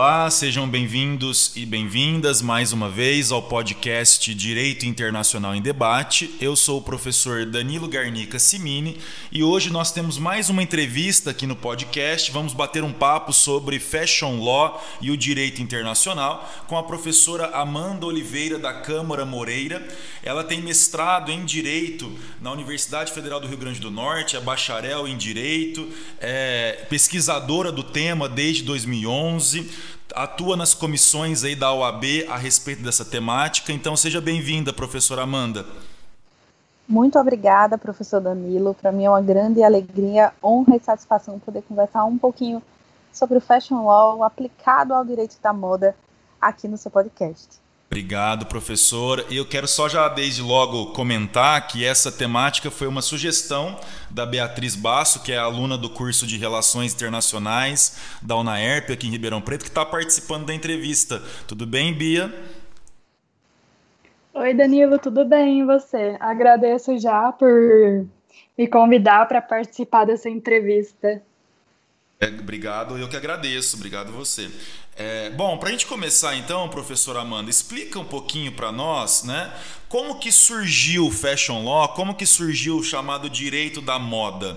Olá, sejam bem-vindos e bem-vindas mais uma vez ao podcast Direito Internacional em Debate. Eu sou o professor Danilo Garnica Simini e hoje nós temos mais uma entrevista aqui no podcast. Vamos bater um papo sobre Fashion Law e o direito internacional com a professora Amanda Oliveira da Câmara Moreira. Ela tem mestrado em Direito na Universidade Federal do Rio Grande do Norte, é bacharel em Direito, é pesquisadora do tema desde 2011, atua nas comissões aí da OAB a respeito dessa temática. Então seja bem-vinda, professora Amanda. Muito obrigada, professor Danilo. Para mim é uma grande alegria, honra e satisfação poder conversar um pouquinho sobre o Fashion Law aplicado ao direito da moda aqui no seu podcast. Obrigado, professor. E eu quero só já desde logo comentar que essa temática foi uma sugestão da Beatriz Basso, que é aluna do curso de Relações Internacionais da UNAERP aqui em Ribeirão Preto, que está participando da entrevista. Tudo bem, Bia? Oi, Danilo, tudo bem e você? Agradeço já por me convidar para participar dessa entrevista. Obrigado, eu que agradeço. Obrigado você. Bom, para a gente começar então, professora Amanda, explica um pouquinho para nós, né? Como que surgiu o Fashion Law, como que surgiu o chamado direito da moda?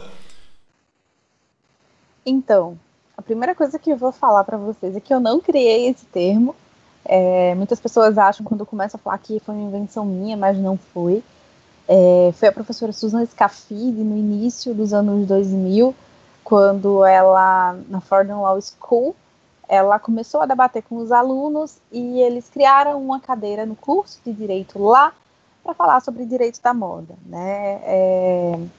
Então, a primeira coisa que eu vou falar para vocês é que eu não criei esse termo. Muitas pessoas acham quando eu começo a falar que foi uma invenção minha, mas não foi. Foi a professora Susan Scafidi no início dos anos 2000, quando ela, na Fordham Law School, ela começou a debater com os alunos e eles criaram uma cadeira no curso de Direito lá para falar sobre direito da moda, né?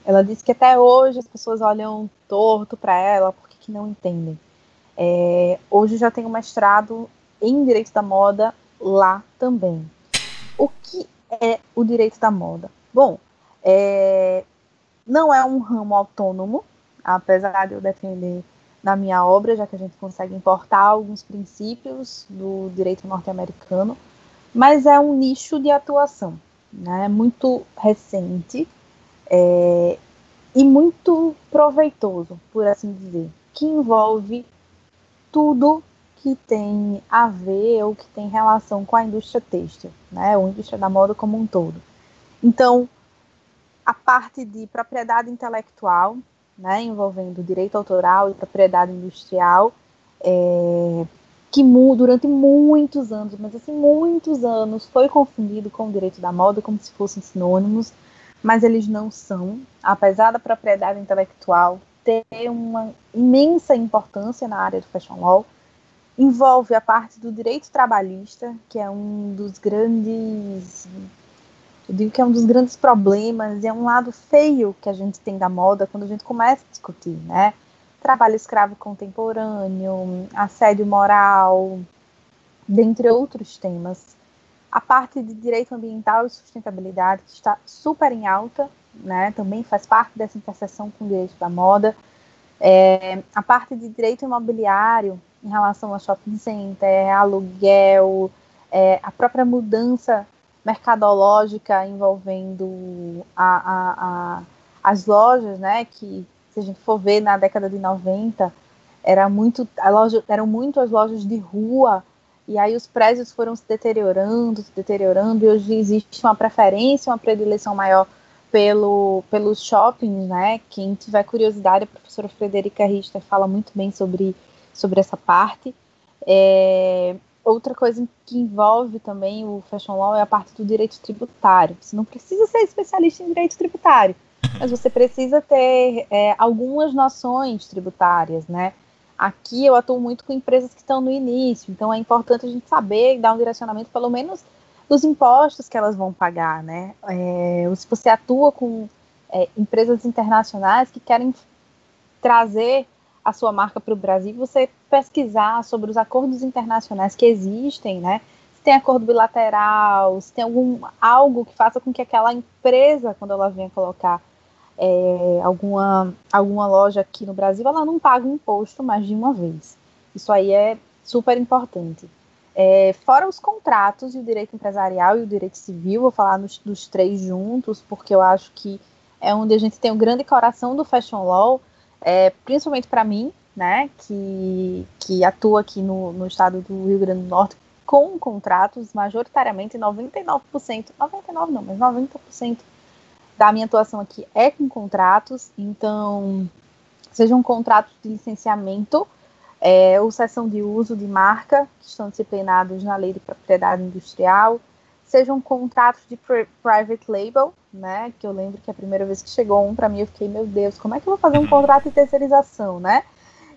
Ela disse que até hoje as pessoas olham torto para ela porque que não entendem. Hoje já tenho mestrado em Direito da Moda lá também. O que é o direito da moda? Bom, não é um ramo autônomo, apesar de eu defender na minha obra, já que a gente consegue importar alguns princípios do direito norte-americano, mas é um nicho de atuação, né, muito recente e muito proveitoso, por assim dizer, que envolve tudo que tem a ver ou que tem relação com a indústria têxtil, né, ou a indústria da moda como um todo. Então, a parte de propriedade intelectual, né, envolvendo direito autoral e propriedade industrial, que durante muitos anos, mas assim, muitos anos, foi confundido com o direito da moda como se fossem sinônimos, mas eles não são, apesar da propriedade intelectual ter uma imensa importância na área do Fashion Law. Envolve a parte do direito trabalhista, que é um dos grandes... Eu digo que é um dos grandes problemas, é um lado feio que a gente tem da moda quando a gente começa a discutir, né? Trabalho escravo contemporâneo, assédio moral, dentre outros temas. A parte de direito ambiental e sustentabilidade, que está super em alta, né? Também faz parte dessa interseção com o direito da moda. A parte de direito imobiliário, em relação a shopping center, aluguel, a própria mudança mercadológica envolvendo as lojas, né, que se a gente for ver na década de 90, eram muito as lojas de rua, e aí os prédios foram se deteriorando, e hoje existe uma preferência, uma predileção maior pelos shoppings, né? Quem tiver curiosidade, a professora Frederica Richter fala muito bem sobre essa parte. Outra coisa que envolve também o Fashion Law é a parte do direito tributário. Você não precisa ser especialista em direito tributário, mas você precisa ter algumas noções tributárias, né? Aqui eu atuo muito com empresas que estão no início, então é importante a gente saber e dar um direcionamento, pelo menos, dos impostos que elas vão pagar, né? Se você atua com empresas internacionais que querem trazer a sua marca para o Brasil, você pesquisar sobre os acordos internacionais que existem, né? Se tem acordo bilateral, se tem algo que faça com que aquela empresa, quando ela venha colocar alguma loja aqui no Brasil, ela não pague um imposto mais de uma vez. Isso aí é super importante. Fora os contratos e o direito empresarial e o direito civil, vou falar dos três juntos, porque eu acho que é onde a gente tem o grande coração do Fashion Law, principalmente para mim, né, que atua aqui no estado do Rio Grande do Norte com contratos, majoritariamente 99%, 99% não, mas 90% da minha atuação aqui é com contratos, então, sejam contratos de licenciamento, ou cessão de uso de marca, que estão disciplinados na Lei de Propriedade Industrial, sejam contratos de private label, né, que eu lembro que a primeira vez que chegou um para mim, eu fiquei, meu Deus, como é que eu vou fazer um contrato de terceirização, né?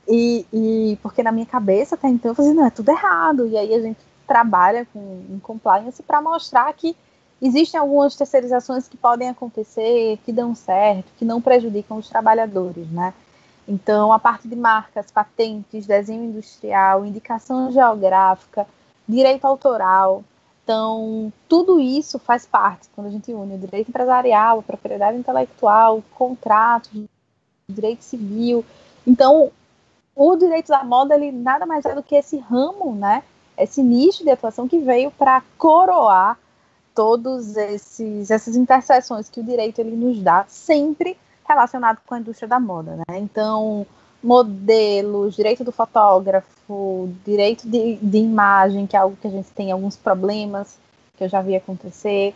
E porque na minha cabeça até então eu falei, não, é tudo errado, e aí a gente trabalha em compliance para mostrar que existem algumas terceirizações que podem acontecer, que dão certo, que não prejudicam os trabalhadores, né? Então, a parte de marcas, patentes, desenho industrial, indicação geográfica, direito autoral, então, tudo isso faz parte, quando a gente une o direito empresarial, a propriedade intelectual, contratos, direito civil. Então, o direito da moda, ele nada mais é do que esse ramo, né? Esse nicho de atuação que veio para coroar todos essas interseções que o direito ele nos dá, sempre relacionado com a indústria da moda, né? Então, modelos, direito do fotógrafo, direito de imagem, que é algo que a gente tem alguns problemas, que eu já vi acontecer,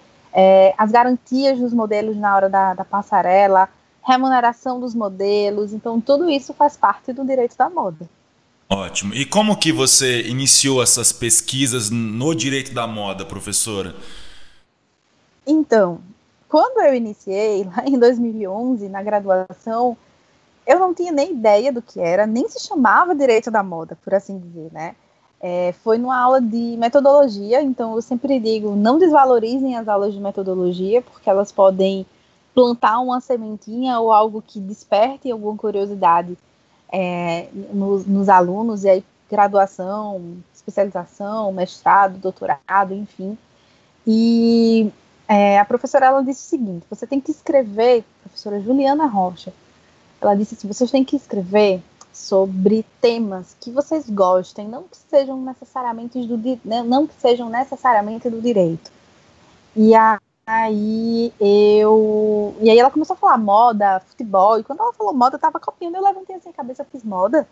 as garantias dos modelos na hora da passarela, remuneração dos modelos, então tudo isso faz parte do direito da moda. Ótimo. E como que você iniciou essas pesquisas no direito da moda, professora? Então, quando eu iniciei, lá em 2011, na graduação, eu não tinha nem ideia do que era, nem se chamava direito da moda, por assim dizer, né? Foi numa aula de metodologia, então eu sempre digo, não desvalorizem as aulas de metodologia, porque elas podem plantar uma sementinha ou algo que desperte alguma curiosidade nos alunos, e aí graduação, especialização, mestrado, doutorado, enfim. E a professora, ela disse o seguinte, você tem que escrever, professora Juliana Rocha, ela disse assim, vocês têm que escrever sobre temas que vocês gostem, não que sejam necessariamente do direito. E aí ela começou a falar moda, futebol, e quando ela falou moda, eu tava copiando, eu levantei assim a cabeça, eu fiz moda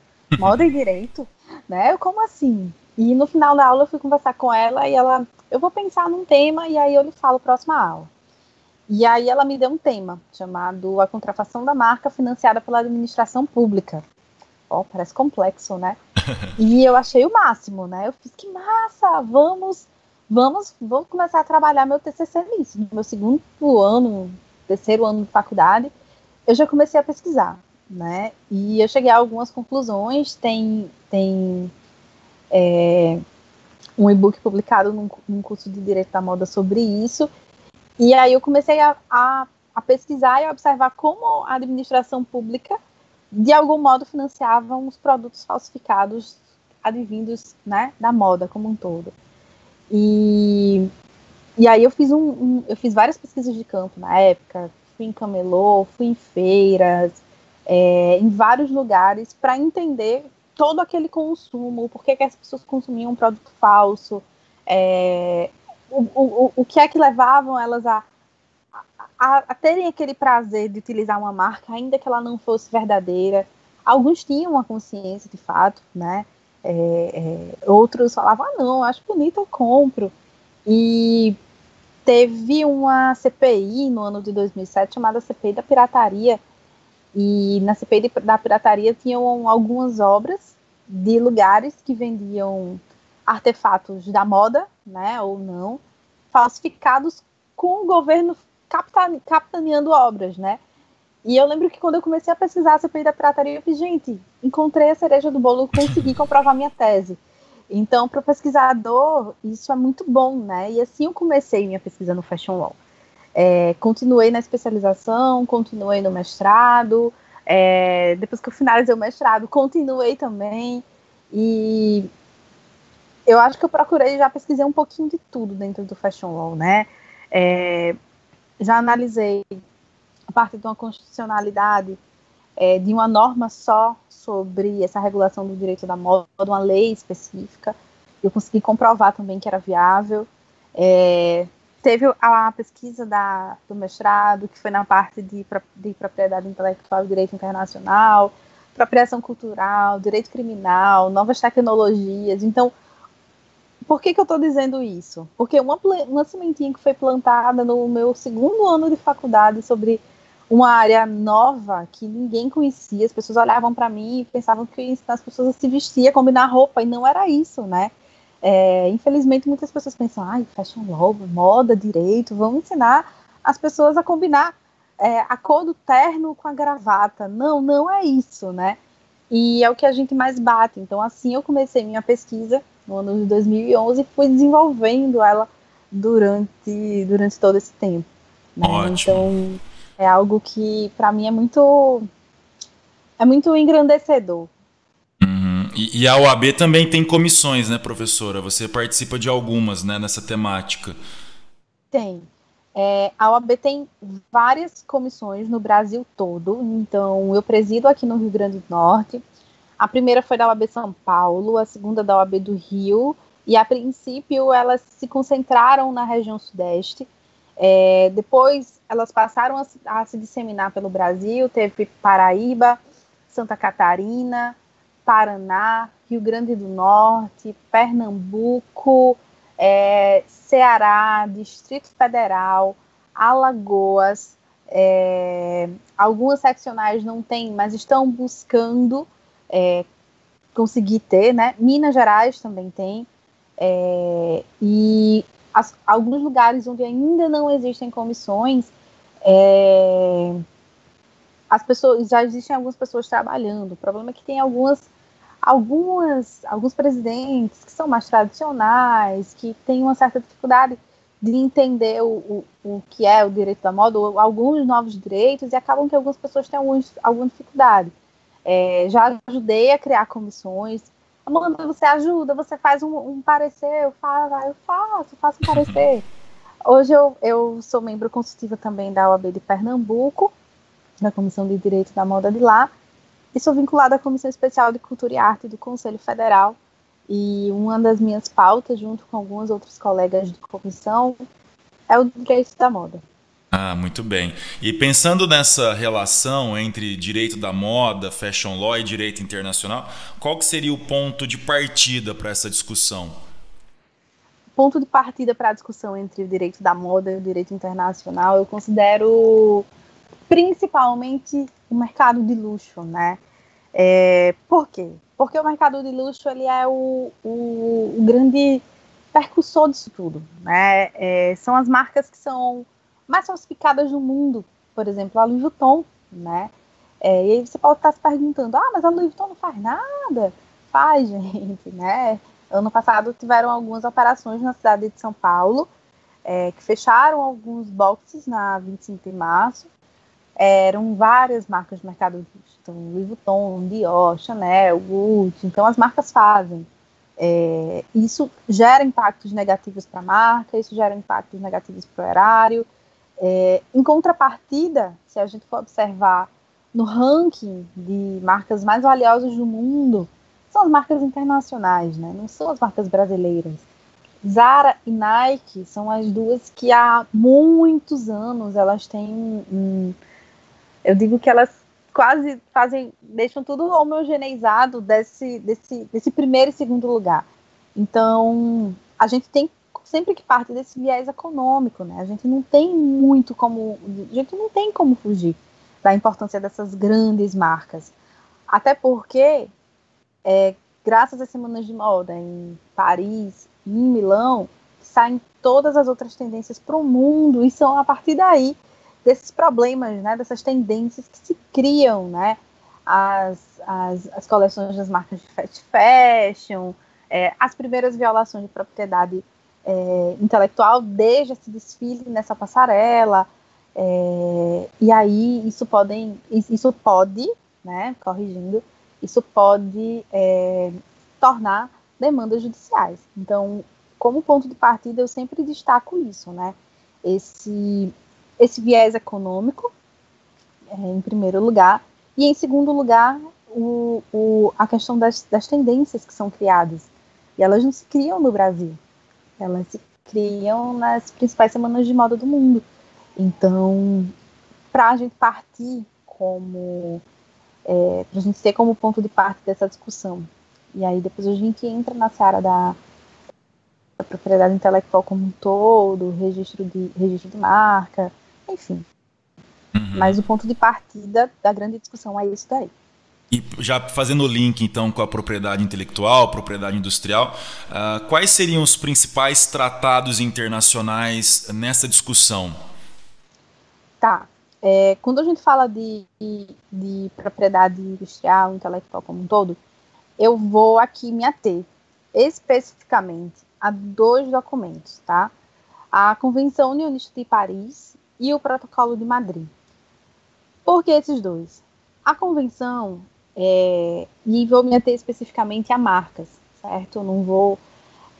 e direito, né? Eu, como assim? E no final da aula eu fui conversar com ela e eu vou pensar num tema e aí eu lhe falo próxima aula. E aí ela me deu um tema chamado a contrafação da marca financiada pela administração pública. Parece complexo, né? E eu achei o máximo, né? Eu fiz, que massa, vamos começar a trabalhar meu TCC nisso. No meu terceiro ano de faculdade, eu já comecei a pesquisar, né? E eu cheguei a algumas conclusões. Tem um e-book publicado num curso de Direito da Moda sobre isso. E aí eu comecei a pesquisar e a observar como a administração pública, de algum modo, financiava os produtos falsificados advindos, né, da moda como um todo. E aí eu fiz várias pesquisas de campo na época, fui em camelô, fui em feiras, em vários lugares, para entender todo aquele consumo, por que as pessoas consumiam um produto falso, o que é que levavam elas a terem aquele prazer de utilizar uma marca, ainda que ela não fosse verdadeira. Alguns tinham uma consciência de fato, né? Outros falavam, não, acho bonito, eu compro. E teve uma CPI no ano de 2007 chamada CPI da pirataria, e na CPI da pirataria tinham algumas obras de lugares que vendiam artefatos da moda, né, ou não, falsificados, com o governo capitaneando obras, né? E eu lembro que quando eu comecei a pesquisar a CPI da pirataria, eu fiz, gente, encontrei a cereja do bolo, consegui comprovar minha tese. Então, para o pesquisador, isso é muito bom, né? E assim eu comecei minha pesquisa no Fashion Law. Continuei na especialização, continuei no mestrado, depois que eu finalizei o mestrado, continuei também, e eu acho que eu procurei, já pesquisei um pouquinho de tudo dentro do Fashion Law, né? Já analisei a parte de uma constitucionalidade, de uma norma só sobre essa regulação do direito da moda, uma lei específica. Eu consegui comprovar também que era viável. Teve a pesquisa do mestrado, que foi na parte de propriedade intelectual e direito internacional, apropriação cultural, direito criminal, novas tecnologias. Então, por que eu estou dizendo isso? Porque uma sementinha que foi plantada no meu segundo ano de faculdade sobre uma área nova que ninguém conhecia, as pessoas olhavam para mim e pensavam que eu ia ensinar as pessoas a se vestir, a combinar roupa, e não era isso, né? Infelizmente, muitas pessoas pensam, fashion law, moda, direito, vamos ensinar as pessoas a combinar a cor do terno com a gravata. Não, não é isso, né? E é o que a gente mais bate. Então, assim, eu comecei minha pesquisa no ano de 2011 e fui desenvolvendo ela durante todo esse tempo. Né? Ótimo. Então, é algo que, para mim, é muito engrandecedor. Uhum. E a OAB também tem comissões, né, professora? Você participa de algumas, né, nessa temática. Tem. A OAB tem várias comissões no Brasil todo. Então, eu presido aqui no Rio Grande do Norte. A primeira foi da OAB São Paulo, a segunda da OAB do Rio. E, a princípio, elas se concentraram na região Sudeste. Depois, elas passaram a se disseminar pelo Brasil. Teve Paraíba, Santa Catarina, Paraná, Rio Grande do Norte, Pernambuco, Ceará, Distrito Federal, Alagoas. Algumas seccionais não têm, mas estão buscando conseguir ter, né? Minas Gerais também tem. E alguns lugares onde ainda não existem comissões, já existem algumas pessoas trabalhando. O problema é que tem alguns presidentes que são mais tradicionais, que têm uma certa dificuldade de entender o que é o direito da moda, ou alguns novos direitos, e acabam que algumas pessoas têm alguma dificuldade. Já ajudei a criar comissões. Amanda, você ajuda, você faz um parecer, eu faço um parecer. Hoje eu sou membro consultiva também da OAB de Pernambuco, da Comissão de Direito da Moda de lá, e sou vinculada à Comissão Especial de Cultura e Arte do Conselho Federal. E uma das minhas pautas, junto com alguns outros colegas de comissão, é o direito da moda. Ah, muito bem. E pensando nessa relação entre direito da moda, fashion law e direito internacional, qual que seria o ponto de partida para essa discussão? Ponto de partida para a discussão entre o direito da moda e o direito internacional, eu considero principalmente o mercado de luxo, né? Por quê? Porque o mercado de luxo ele é o grande percussor disso tudo, né? São as marcas que são mais falsificadas no mundo, por exemplo, a Louis Vuitton, né? E aí você pode estar se perguntando, mas a Louis Vuitton não faz nada? Faz, gente, né? Ano passado tiveram algumas operações na cidade de São Paulo, que fecharam alguns boxes na 25 de março. Eram várias marcas de mercado de luxo, então, Louis Vuitton, Dior, Chanel, Gucci. Então as marcas fazem. Isso gera impactos negativos para a marca, isso gera impactos negativos para o erário. Em contrapartida, se a gente for observar no ranking de marcas mais valiosas do mundo, são as marcas internacionais, né? Não são as marcas brasileiras. Zara e Nike são as duas que há muitos anos elas têm eu digo que elas quase deixam tudo homogeneizado desse primeiro e segundo lugar. Então, a gente tem sempre que parte desse viés econômico, né? A gente não tem como fugir da importância dessas grandes marcas. Até porque, graças às semanas de moda em Paris e em Milão, saem todas as outras tendências para o mundo, e são a partir daí desses problemas, né, dessas tendências que se criam, né, as coleções das marcas de fast fashion, as primeiras violações de propriedade intelectual desde esse desfile nessa passarela, e aí isso pode, né, corrigindo, isso pode tornar demandas judiciais. Então, como ponto de partida, eu sempre destaco isso, né, esse viés econômico, em primeiro lugar, e em segundo lugar, a questão das tendências que são criadas. E elas não se criam no Brasil, elas se criam nas principais semanas de moda do mundo. Então, para a gente partir como para a gente ter como ponto de parte dessa discussão. E aí depois a gente entra na seara da propriedade intelectual como um todo, registro de marca, enfim. Mas o ponto de partida da grande discussão é isso daí. E já fazendo o link, então, com a propriedade intelectual, propriedade industrial, quais seriam os principais tratados internacionais nessa discussão? Tá. Quando a gente fala de propriedade industrial, intelectual como um todo, eu vou aqui me ater especificamente a 2 documentos, tá? A Convenção Unionista de Paris e o Protocolo de Madrid. Por que esses 2? A Convenção, e vou me ater especificamente a marcas, certo? Eu não vou,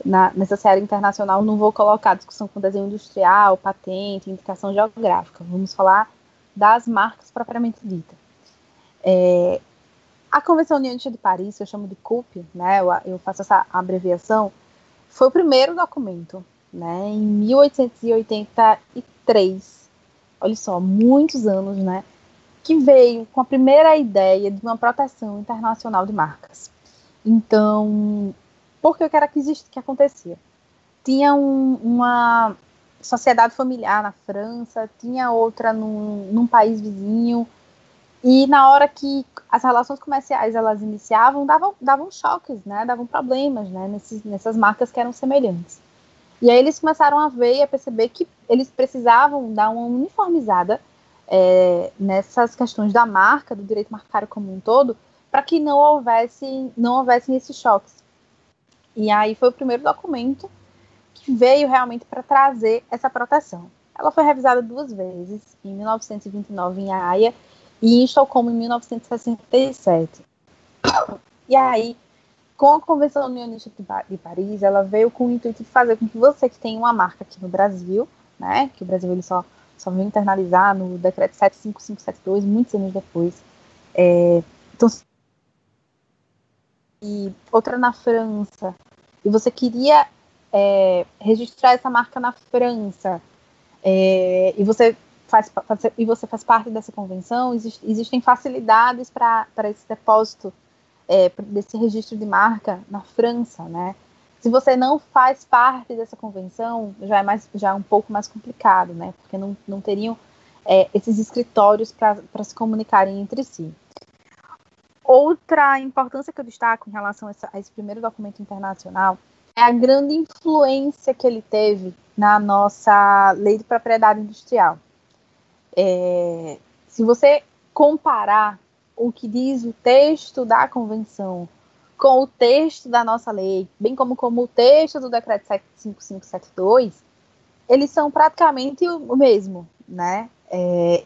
nessa série internacional, não vou colocar discussão com desenho industrial, patente, indicação geográfica. Vamos falar das marcas propriamente dita. A Convenção Unionista de Paris, que eu chamo de CUP, né, eu faço essa abreviação, foi o primeiro documento, né, em 1883, olha só, muitos anos, né, que veio com a primeira ideia de uma proteção internacional de marcas. Então, por que era que acontecia? Tinha uma sociedade familiar na França, tinha outra num país vizinho, e na hora que as relações comerciais elas iniciavam, davam choques, né? Davam problemas, né? Nessas marcas que eram semelhantes. E aí eles começaram a ver e a perceber que eles precisavam dar uma uniformizada nessas questões da marca, do direito marcário como um todo, para que não houvessem esses choques. E aí foi o primeiro documento que veio realmente para trazer essa proteção. Ela foi revisada 2 vezes, em 1929 em Haia e em Estocolmo em 1967. E aí, com a Convenção Unionista de Paris, ela veio com o intuito de fazer com que você que tem uma marca aqui no Brasil, né, que o Brasil ele só veio internalizar no decreto 75572, muitos anos depois. Então, e outra na França, e você queria registrar essa marca na França, e você faz parte dessa convenção, existem facilidades para esse depósito, desse registro de marca na França, né? Se você não faz parte dessa convenção, já é um pouco mais complicado, né? Porque não teriam esses escritórios para se comunicarem entre si. Outra importância que eu destaco em relação a esse primeiro documento internacional é a grande influência que ele teve na nossa lei de propriedade industrial. Se você comparar o que diz o texto da convenção com o texto da nossa lei, bem como o texto do decreto 75572, eles são praticamente o mesmo, né?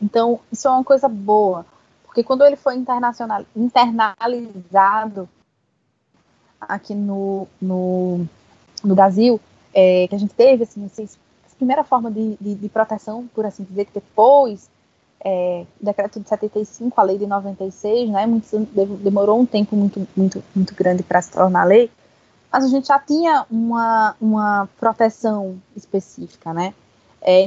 Então, isso é uma coisa boa, porque quando ele foi internalizado aqui no Brasil, que a gente teve assim, essa primeira forma de proteção, por assim dizer, que depois o decreto de 75, a lei de 96, né, demorou um tempo muito grande para se tornar lei, mas a gente já tinha uma proteção específica, né?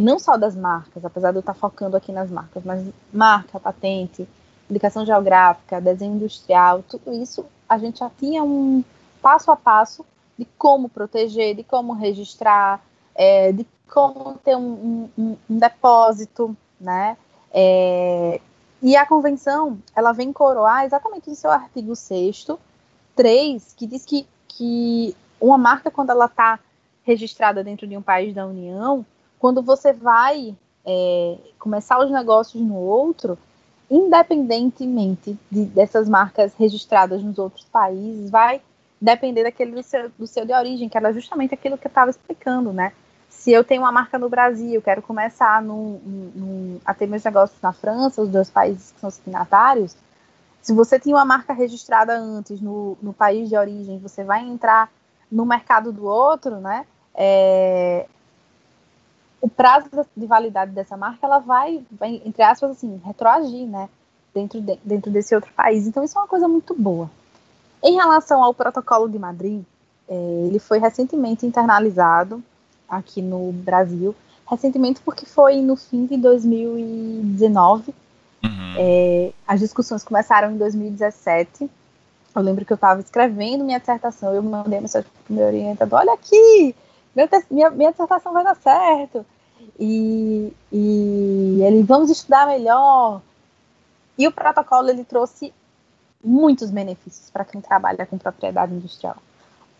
Não só das marcas, apesar de eu estar focando aqui nas marcas, mas marca, patente, indicação geográfica, desenho industrial, tudo isso a gente já tinha um passo a passo de como proteger, de como registrar, de como ter um depósito, né? E a convenção, ela vem coroar exatamente no seu artigo 6º, 3, que diz que uma marca, quando ela está registrada dentro de um país da União, quando você vai começar os negócios no outro, independentemente dessas marcas registradas nos outros países, vai depender daquele do seu de origem, que era justamente aquilo que eu estava explicando, né? Se eu tenho uma marca no Brasil, quero começar a ter meus negócios na França, os 2 países que são signatários, se você tinha uma marca registrada antes no país de origem, você vai entrar no mercado do outro, né? O prazo de validade dessa marca, ela vai entre aspas, assim, retroagir, né? Dentro desse outro país. Então, isso é uma coisa muito boa. Em relação ao Protocolo de Madrid, ele foi recentemente internalizado aqui no Brasil, recentemente porque foi no fim de 2019, As discussões começaram em 2017. Eu lembro que eu estava escrevendo minha dissertação, eu mandei uma mensagem para o meu orientador: olha aqui, minha dissertação vai dar certo. E ele: vamos estudar melhor. E o protocolo, ele trouxe muitos benefícios para quem trabalha com propriedade industrial.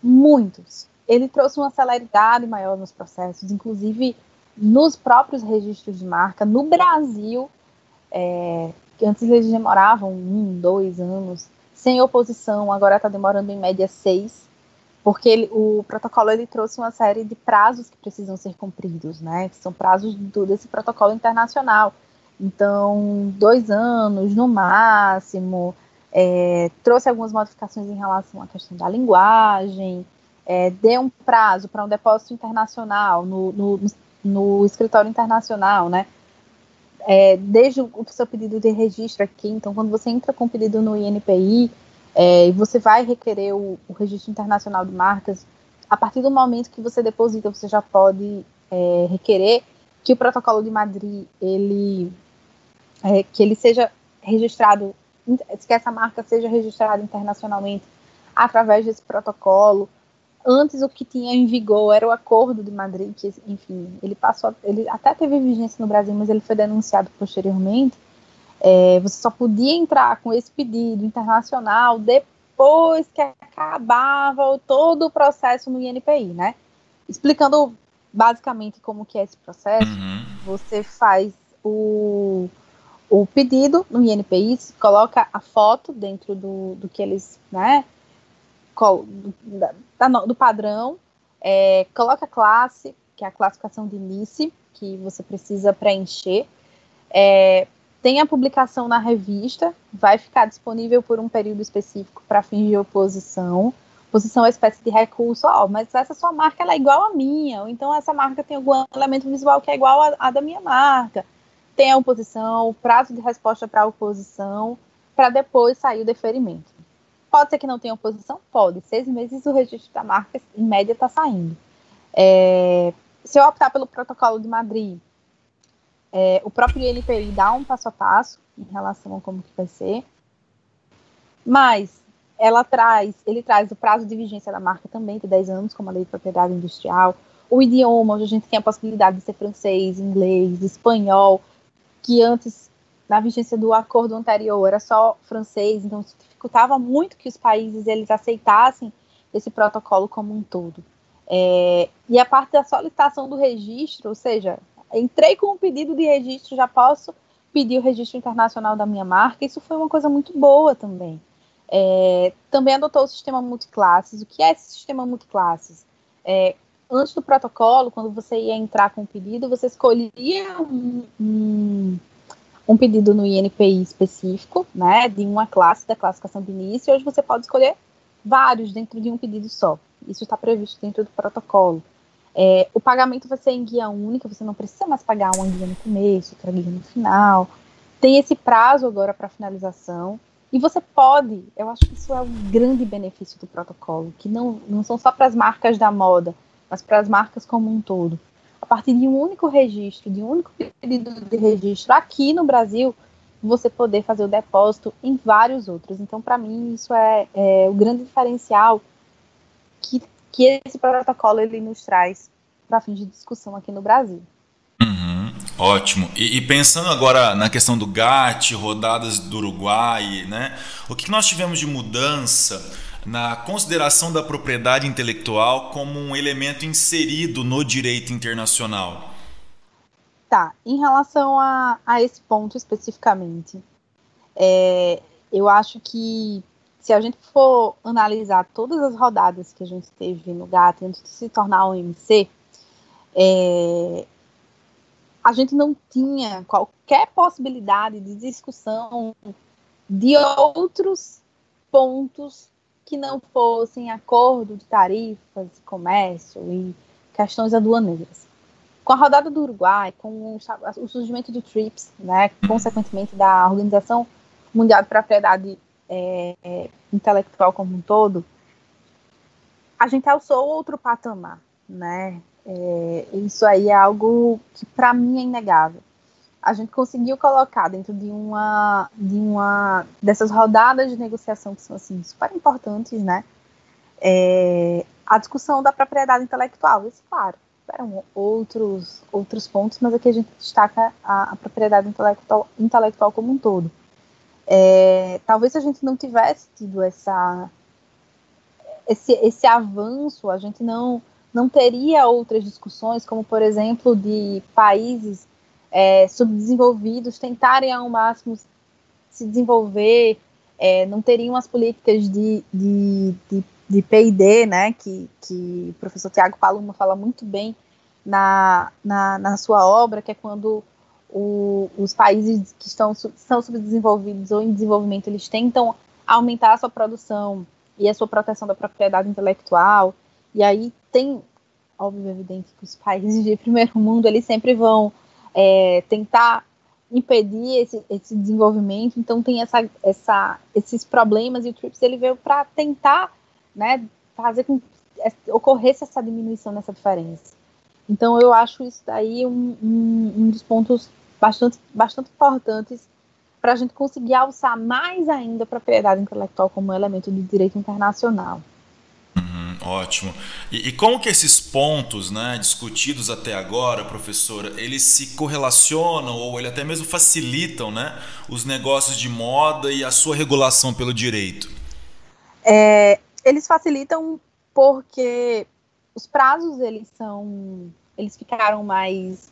Muitos. Ele trouxe uma celeridade maior nos processos, inclusive nos próprios registros de marca. No Brasil, que antes eles demoravam 1, 2 anos, sem oposição, agora está demorando em média 6, porque o protocolo ele trouxe uma série de prazos que precisam ser cumpridos, né? Que são prazos desse protocolo internacional. Então, 2 anos no máximo. Trouxe algumas modificações em relação à questão da linguagem, deu um prazo para um depósito internacional no escritório internacional, né? Desde o seu pedido de registro aqui. Então, quando você entra com o pedido no INPI, você vai requerer o registro internacional de marcas. A partir do momento que você deposita, você já pode requerer que o protocolo de Madrid que ele seja registrado, que essa marca seja registrada internacionalmente através desse protocolo. Antes, o que tinha em vigor era o Acordo de Madrid, que, enfim, ele até teve vigência no Brasil, mas ele foi denunciado posteriormente. Você só podia entrar com esse pedido internacional depois que acabava todo o processo no INPI, né? Explicando basicamente como que é esse processo, você faz o pedido no INPI, coloca a foto dentro do que eles, né, do padrão, coloca a classe, que é a classificação de NICE, que você precisa preencher, tem a publicação na revista, vai ficar disponível por um período específico para fins de oposição. Oposição é uma espécie de recurso: mas essa sua marca ela é igual à minha, ou então essa marca tem algum elemento visual que é igual à da minha marca. Tem a oposição, o prazo de resposta para a oposição, para depois sair o deferimento. Pode ser que não tenha oposição? Pode. 6 meses o registro da marca, em média, está saindo. Se eu optar pelo protocolo de Madrid, o próprio INPI dá um passo a passo em relação a como que vai ser, mas ele traz o prazo de vigência da marca também, de 10 anos, como a lei de propriedade industrial, o idioma, onde a gente tem a possibilidade de ser francês, inglês, espanhol, que antes, na vigência do acordo anterior, era só francês, então isso dificultava muito que os países eles aceitassem esse protocolo como um todo. E a parte da solicitação do registro, ou seja, entrei com um pedido de registro, já posso pedir o registro internacional da minha marca. Isso foi uma coisa muito boa também. Também adotou o sistema multiclasses. O que é esse sistema multiclasses? Antes do protocolo, quando você ia entrar com o pedido, você escolhia um pedido no INPI específico, né, de uma classe, da classificação de início. Hoje você pode escolher vários dentro de um pedido só. Isso está previsto dentro do protocolo. O pagamento vai ser em guia única, você não precisa mais pagar uma guia no começo, outra guia no final. Tem esse prazo agora para finalização. E você pode, eu acho que isso é um grande benefício do protocolo, que não são só para as marcas da moda, mas para as marcas como um todo. A partir de um único registro, de um único pedido de registro aqui no Brasil, você poder fazer o depósito em vários outros. Então, para mim, isso é o grande diferencial que esse protocolo ele nos traz para fins de discussão aqui no Brasil. Ótimo. E pensando agora na questão do GATT, rodadas do Uruguai, né? O que nós tivemos de mudança na consideração da propriedade intelectual como um elemento inserido no direito internacional? Tá, em relação a esse ponto especificamente, eu acho que se a gente for analisar todas as rodadas que a gente teve no GATT antes de se tornar OMC, a gente não tinha qualquer possibilidade de discussão de outros pontos que não fossem acordo de tarifas, comércio e questões aduaneiras. Com a rodada do Uruguai, com o surgimento do TRIPS, né, consequentemente da Organização Mundial de Propriedade Intelectual como um todo, a gente alçou outro patamar, né? Isso aí é algo que para mim é inegável. a gente conseguiu colocar dentro de dessas rodadas de negociação que são assim super importantes, né? A discussão da propriedade intelectual. Isso, claro, eram outros pontos, mas aqui a gente destaca a propriedade intelectual como um todo. Talvez se a gente não tivesse tido esse avanço, a gente não teria outras discussões, como, por exemplo, de países subdesenvolvidos tentarem ao máximo se desenvolver, não teriam as políticas de P&D, né, que o professor Tiago Paluma fala muito bem na sua obra, que é quando os países que são subdesenvolvidos ou em desenvolvimento, eles tentam aumentar a sua produção e a sua proteção da propriedade intelectual, e aí tem, óbvio, evidente que os países de primeiro mundo, eles sempre vão tentar impedir esse desenvolvimento, então tem esses problemas, e o TRIPS ele veio para tentar, né, fazer com que ocorresse essa diminuição nessa diferença. Então eu acho isso daí um dos pontos bastante importantes para a gente conseguir alçar mais ainda a propriedade intelectual como elemento do direito internacional. Ótimo. E como que esses pontos, né, discutidos até agora, professora, eles se correlacionam ou eles até mesmo facilitam, né, os negócios de moda e a sua regulação pelo direito? Eles facilitam porque os prazos eles ficaram mais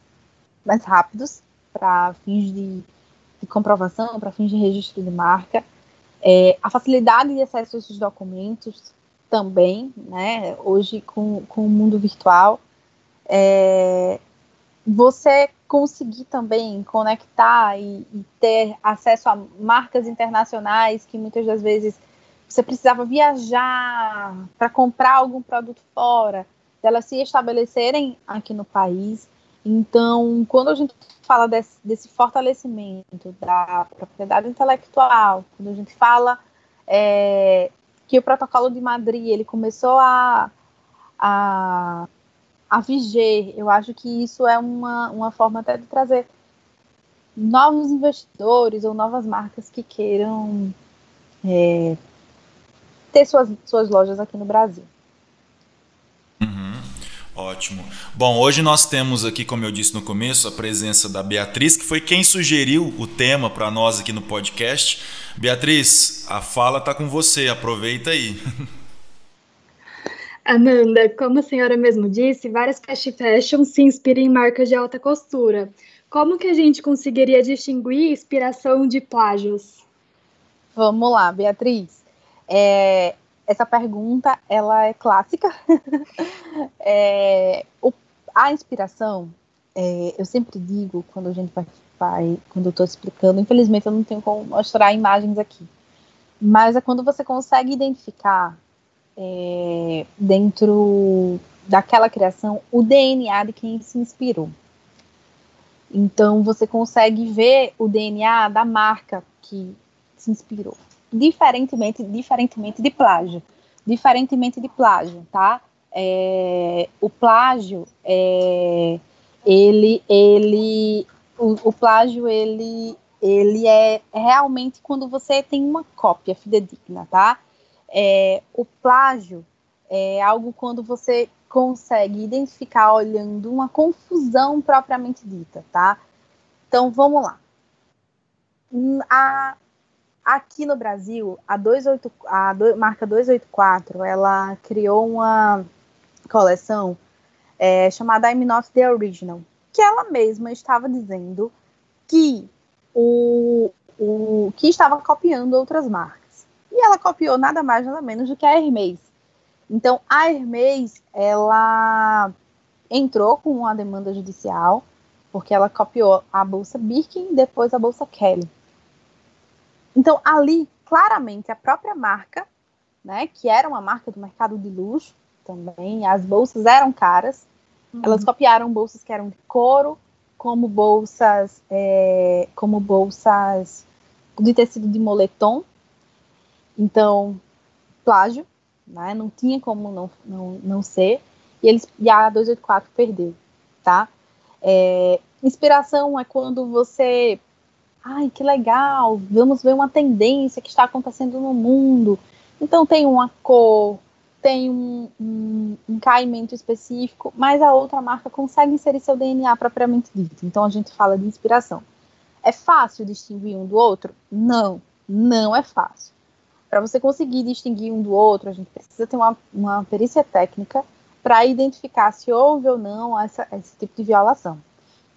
rápidos para fins de comprovação, para fins de registro de marca. A facilidade de acesso a esses documentos também, né? Hoje com o mundo virtual, você conseguir também conectar e ter acesso a marcas internacionais que muitas das vezes você precisava viajar para comprar algum produto fora, delas se estabelecerem aqui no país. Então, quando a gente fala desse fortalecimento da propriedade intelectual, quando a gente fala que o Protocolo de Madrid ele começou a viger, eu acho que isso é uma forma até de trazer novos investidores ou novas marcas que queiram ter suas lojas aqui no Brasil. Ótimo. Bom, hoje nós temos aqui, como eu disse no começo, a presença da Beatriz, que foi quem sugeriu o tema para nós aqui no podcast. Beatriz, a fala está com você, aproveita aí. Ananda, como a senhora mesmo disse, várias fast fashion se inspiram em marcas de alta costura. Como que a gente conseguiria distinguir inspiração de plágios? Vamos lá, Beatriz. Essa pergunta, ela é clássica. A inspiração, eu sempre digo, quando a gente quando eu estou explicando, infelizmente eu não tenho como mostrar imagens aqui, mas é quando você consegue identificar dentro daquela criação o DNA de quem se inspirou. Então você consegue ver o DNA da marca que se inspirou, diferentemente de plágio. Tá? O plágio, o plágio ele é realmente quando você tem uma cópia fidedigna, tá? O plágio é algo quando você consegue identificar olhando uma confusão propriamente dita, tá? Então, vamos lá. Aqui no Brasil, a marca 284, ela criou uma coleção chamada I'm Not The Original, que ela mesma estava dizendo que que estava copiando outras marcas. E ela copiou nada mais, nada menos do que a Hermès. Então, a Hermès, ela entrou com uma demanda judicial, porque ela copiou a bolsa Birkin e depois a bolsa Kelly. Então, ali, claramente, a própria marca, né, que era uma marca do mercado de luxo também, as bolsas eram caras, elas copiaram bolsas que eram de couro, como bolsas de tecido de moletom. Então, plágio, né, não tinha como não ser, e a 284 perdeu, tá? Inspiração é quando você, ai, que legal, vamos ver uma tendência que está acontecendo no mundo. Então tem uma cor, tem um caimento específico, mas a outra marca consegue inserir seu DNA propriamente dito. Então a gente fala de inspiração. É fácil distinguir um do outro? Não, não é fácil. Para você conseguir distinguir um do outro, a gente precisa ter uma perícia técnica para identificar se houve ou não esse tipo de violação.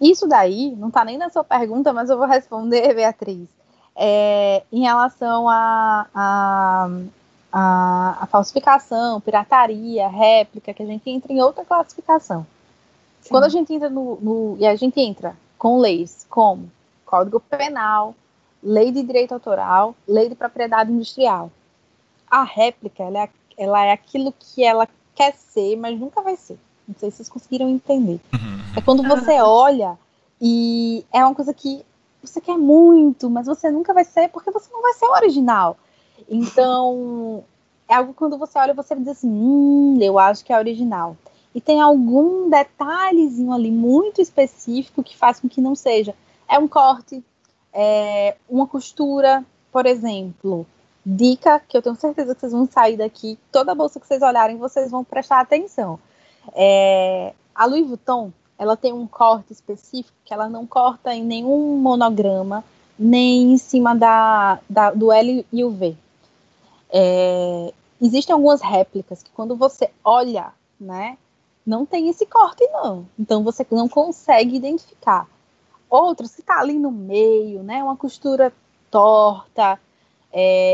Isso daí não está nem na sua pergunta, mas eu vou responder, Beatriz. Em relação a falsificação, pirataria, réplica, que a gente entra em outra classificação. Sim. Quando a gente entra e a gente entra com leis como Código Penal, Lei de Direito Autoral, Lei de Propriedade Industrial. A réplica, ela é aquilo que ela quer ser, mas nunca vai ser. Não sei se vocês conseguiram entender. É quando você olha e é uma coisa que você quer muito, mas você nunca vai ser, porque você não vai ser o original. Então, é algo que quando você olha, você diz assim, eu acho que é original. E tem algum detalhezinho ali muito específico que faz com que não seja. É um corte, uma costura, por exemplo. Dica que eu tenho certeza que vocês vão sair daqui, toda bolsa que vocês olharem, vocês vão prestar atenção. A Louis Vuitton, ela tem um corte específico que ela não corta em nenhum monograma, nem em cima do L e o V. Existem algumas réplicas que quando você olha, né, não tem esse corte não, então você não consegue identificar. Outros que está ali no meio, né, uma costura torta,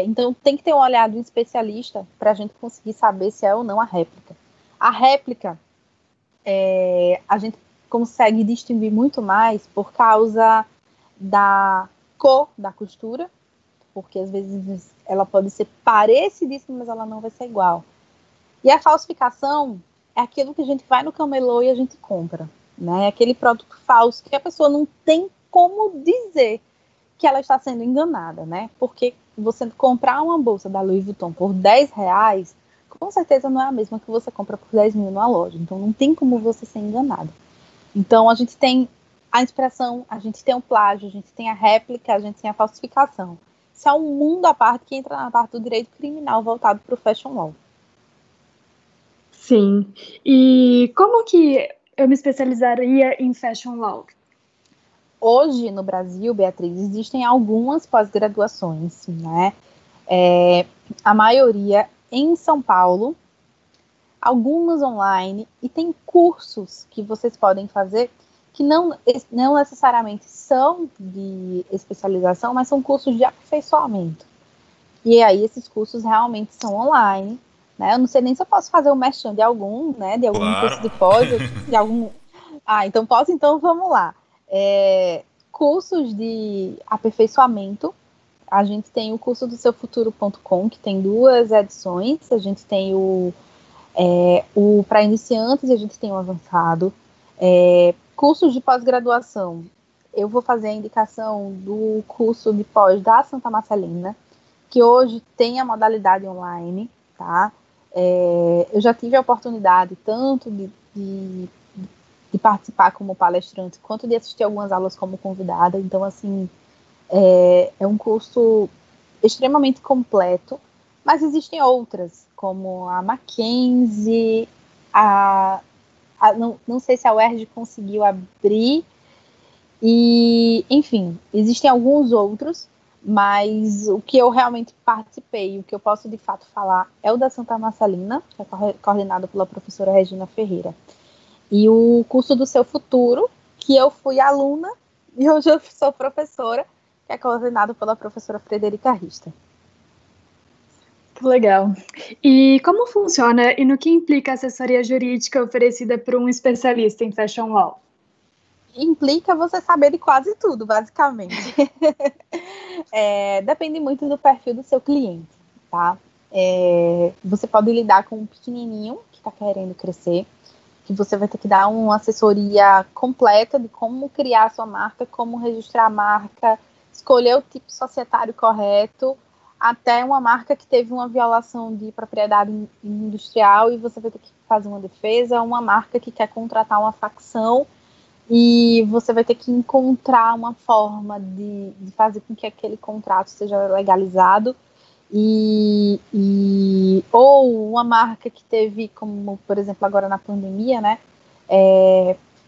então tem que ter um olhar do especialista para a gente conseguir saber se é ou não a réplica. A réplica, a gente consegue distinguir muito mais por causa da cor da costura, porque às vezes ela pode ser parecidíssima, mas ela não vai ser igual. E a falsificação é aquilo que a gente vai no camelô e a gente compra, né? Aquele produto falso que a pessoa não tem como dizer que ela está sendo enganada, né? Porque você comprar uma bolsa da Louis Vuitton por R$10, com certeza não é a mesma que você compra por 10 mil numa loja. Então não tem como você ser enganado. Então a gente tem a inspiração, a gente tem o plágio, a gente tem a réplica, a gente tem a falsificação. Isso é um mundo à parte que entra na parte do direito criminal voltado para o fashion law. Sim. E como que eu me especializaria em fashion law? Hoje, no Brasil, Beatriz, existem algumas pós-graduações, né? A maioria em São Paulo, algumas online, e tem cursos que vocês podem fazer que não necessariamente são de especialização, mas são cursos de aperfeiçoamento. E aí esses cursos realmente são online, né? Eu não sei nem se eu posso fazer o merchan de algum, né? De algum Claro. curso de pós, de algum... então posso? Então vamos lá. Cursos de aperfeiçoamento. A gente tem o curso do seufuturo.com, que tem 2 edições. A gente tem o para iniciantes e a gente tem o avançado. Cursos de pós-graduação. Eu vou fazer a indicação do curso de pós da Santa Marcelina, que hoje tem a modalidade online, tá? Eu já tive a oportunidade tanto de participar como palestrante, quanto de assistir algumas aulas como convidada. Então, assim, é um curso extremamente completo, mas existem outras, como a Mackenzie, não sei se a UERJ conseguiu abrir, e, enfim, existem alguns outros, mas o que eu realmente participei, o que eu posso de fato falar, é o da Santa Marcelina, que é coordenado pela professora Regina Ferreira. E o curso do Seu Futuro, que eu fui aluna e hoje eu sou professora, que é coordenado pela professora Frederica Rista. Que legal. E como funciona e no que implica a assessoria jurídica oferecida por um especialista em fashion law? Implica você saber de quase tudo, basicamente. Depende muito do perfil do seu cliente, tá? Você pode lidar com um pequenininho que está querendo crescer, que você vai ter que dar uma assessoria completa de como criar a sua marca, como registrar a marca, escolher o tipo societário correto, até uma marca que teve uma violação de propriedade industrial e você vai ter que fazer uma defesa, uma marca que quer contratar uma facção e você vai ter que encontrar uma forma de fazer com que aquele contrato seja legalizado, ou uma marca que teve, como por exemplo agora na pandemia, né,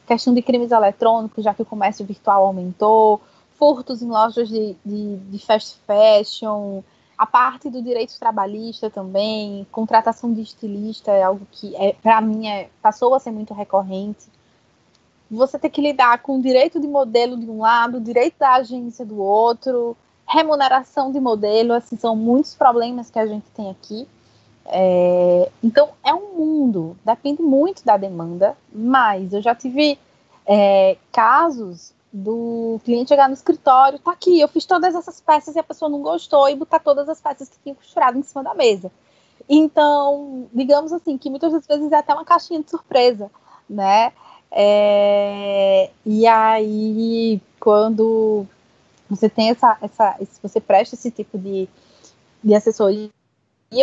questão de crimes eletrônicos, já que o comércio virtual aumentou, furtos em lojas de fast fashion, a parte do direito trabalhista também, contratação de estilista é algo que, para mim, passou a ser muito recorrente. Você tem que lidar com o direito de modelo de um lado, o direito da agência do outro, remuneração de modelo, assim, são muitos problemas que a gente tem aqui. Então, é um mundo, depende muito da demanda, mas eu já tive casos do cliente chegar no escritório, tá aqui, eu fiz todas essas peças e a pessoa não gostou, e botar todas as peças que tinha costurado em cima da mesa. Então, digamos assim, que muitas das vezes é até uma caixinha de surpresa, né? E aí, quando você tem você presta esse tipo de assessoria,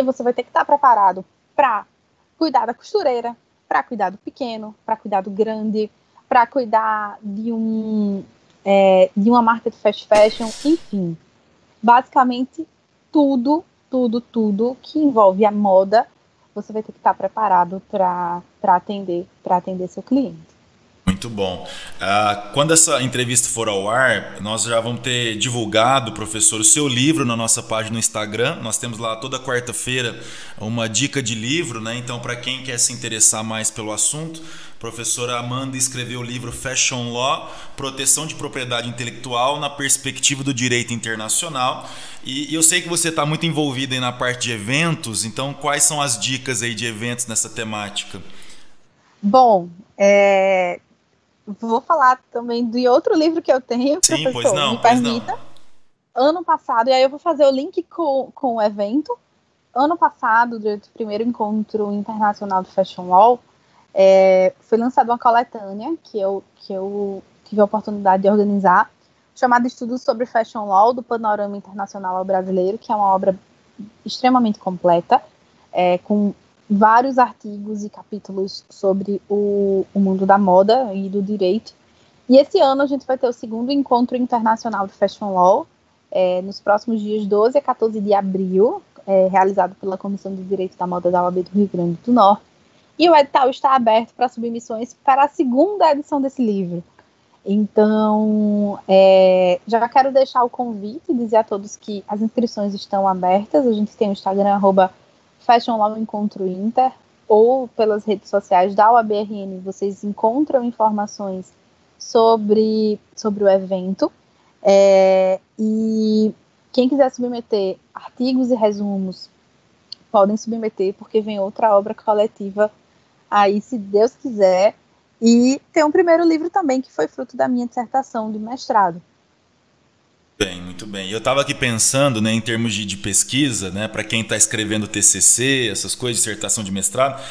você vai ter que estar preparado para cuidar da costureira, para cuidar do pequeno, para cuidar do grande, para cuidar de uma marca de fast fashion, enfim. Basicamente, tudo que envolve a moda, você vai ter que estar preparado para atender seu cliente. Muito bom. Quando essa entrevista for ao ar, nós já vamos ter divulgado, professor, o seu livro na nossa página no Instagram. Nós temos lá toda quarta-feira uma dica de livro, né? Então, para quem quer se interessar mais pelo assunto, a professora Amanda escreveu o livro Fashion Law, Proteção de Propriedade Intelectual na Perspectiva do Direito Internacional. E eu sei que você está muito envolvido aí na parte de eventos, então quais são as dicas aí de eventos nessa temática? Bom, vou falar também de outro livro que eu tenho, sim, professor, pois não, me permita. Ano passado, e aí eu vou fazer o link com o evento. Ano passado, durante o primeiro encontro internacional do Fashion Law, foi lançada uma coletânea que eu tive a oportunidade de organizar, chamada Estudos sobre Fashion Law, do Panorama Internacional ao Brasileiro, que é uma obra extremamente completa, com vários artigos e capítulos sobre o mundo da moda e do direito. E esse ano a gente vai ter o segundo encontro internacional do Fashion Law, nos próximos dias 12 a 14 de abril, realizado pela Comissão de Direito da Moda da OAB do Rio Grande do Norte. E o edital está aberto para submissões para a segunda edição desse livro. Então, já quero deixar o convite e dizer a todos que as inscrições estão abertas. A gente tem o Instagram, Fashion Law Encontro Inter, ou pelas redes sociais da OABRN, vocês encontram informações sobre o evento. E quem quiser submeter artigos e resumos, podem submeter, porque vem outra obra coletiva aí, se Deus quiser. E tem um primeiro livro também, que foi fruto da minha dissertação de mestrado. Bem, muito bem. Eu estava aqui pensando, né, em termos de pesquisa, né, para quem está escrevendo TCC, essas coisas, dissertação de mestrado,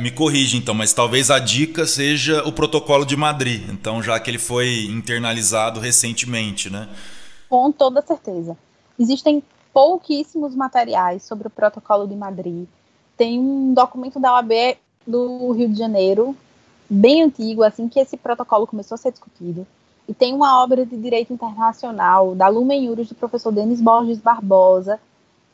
me corrige então, mas talvez a dica seja o Protocolo de Madrid, então já que ele foi internalizado recentemente, né? Com toda certeza. Existem pouquíssimos materiais sobre o Protocolo de Madrid. Tem um documento da OAB do Rio de Janeiro, bem antigo, assim que esse protocolo começou a ser discutido. E tem uma obra de direito internacional da Lumen Juris, do professor Denis Borges Barbosa,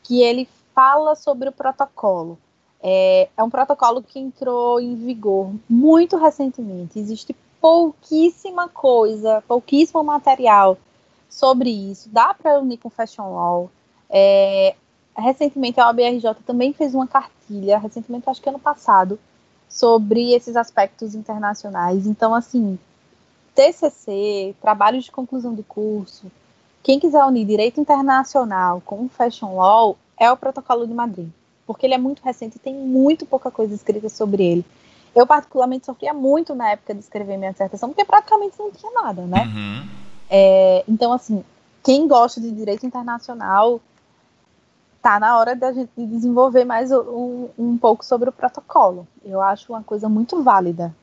que ele fala sobre o protocolo. É um protocolo que entrou em vigor muito recentemente. Existe pouquíssima coisa, pouquíssimo material sobre isso. Dá para unir com Fashion Law. Recentemente a OABRJ também fez uma cartilha, recentemente, acho que ano passado, sobre esses aspectos internacionais. Então, assim, TCC, trabalhos de conclusão de curso, quem quiser unir direito internacional com Fashion Law, é o Protocolo de Madrid, porque ele é muito recente e tem muito pouca coisa escrita sobre ele. Eu, particularmente, sofria muito na época de escrever minha dissertação, porque praticamente não tinha nada, né? Uhum. Então, assim, quem gosta de direito internacional, tá na hora da gente desenvolver mais um pouco sobre o protocolo. Eu acho uma coisa muito válida.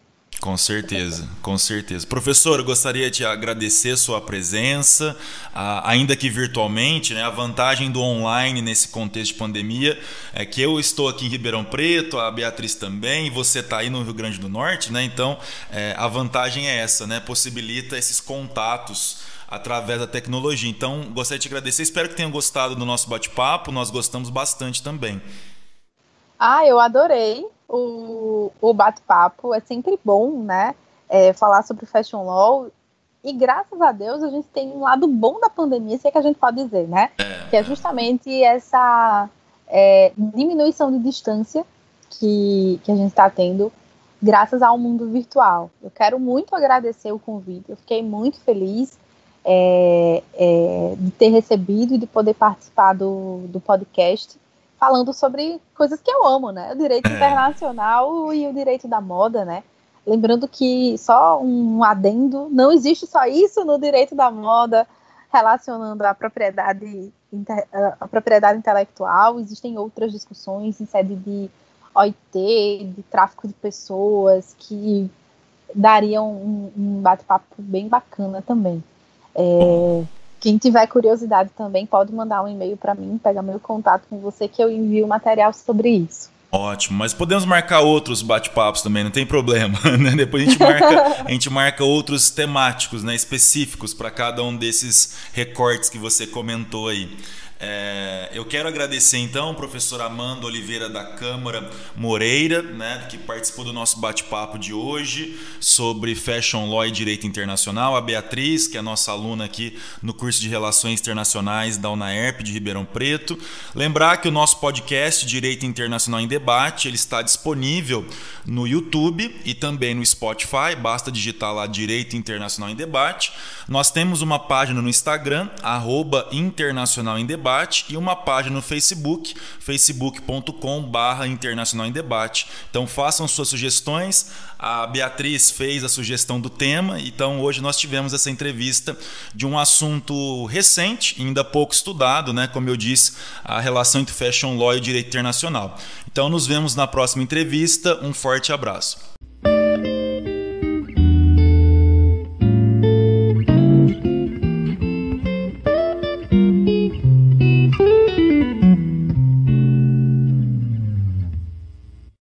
Com certeza, com certeza. Professor, eu gostaria de agradecer sua presença, ainda que virtualmente, né? A vantagem do online nesse contexto de pandemia é que eu estou aqui em Ribeirão Preto, a Beatriz também, e você está aí no Rio Grande do Norte, né? Então, a vantagem é essa, né? Possibilita esses contatos através da tecnologia. Então, gostaria de te agradecer, espero que tenham gostado do nosso bate-papo, nós gostamos bastante também. Eu adorei o bate-papo, é sempre bom, né, falar sobre Fashion Law, e graças a Deus a gente tem um lado bom da pandemia, se é que a gente pode dizer, né, que é justamente essa diminuição de distância que a gente está tendo graças ao mundo virtual. Eu quero muito agradecer o convite, eu fiquei muito feliz de ter recebido e de poder participar do podcast, falando sobre coisas que eu amo, né? O direito internacional e o direito da moda, né? Lembrando que, só um adendo, não existe só isso no direito da moda, relacionando a propriedade intelectual, existem outras discussões em sede de OIT, de tráfico de pessoas, que dariam um bate-papo bem bacana também. Quem tiver curiosidade também pode mandar um e-mail para mim, pegar meu contato com você, que eu envio material sobre isso. Ótimo, mas podemos marcar outros bate-papos também, não tem problema, né? Depois a gente marca outros temáticos, né, específicos para cada um desses recortes que você comentou aí. Eu quero agradecer então ao professor Amando Oliveira da Câmara Moreira, né, que participou do nosso bate-papo de hoje sobre Fashion Law e Direito Internacional, a Beatriz, que é a nossa aluna aqui no curso de Relações Internacionais da UNAERP de Ribeirão Preto. Lembrar que o nosso podcast Direito Internacional em Debate, ele está disponível no YouTube e também no Spotify, basta digitar lá Direito Internacional em Debate. Nós temos uma página no Instagram, @internacional em debate, e uma página no Facebook, facebook.com/internacional em debate. Então façam suas sugestões. A Beatriz fez a sugestão do tema, então hoje nós tivemos essa entrevista de um assunto recente, ainda pouco estudado, né? Como eu disse, a relação entre Fashion Law e o direito internacional. Então nos vemos na próxima entrevista. Um forte abraço.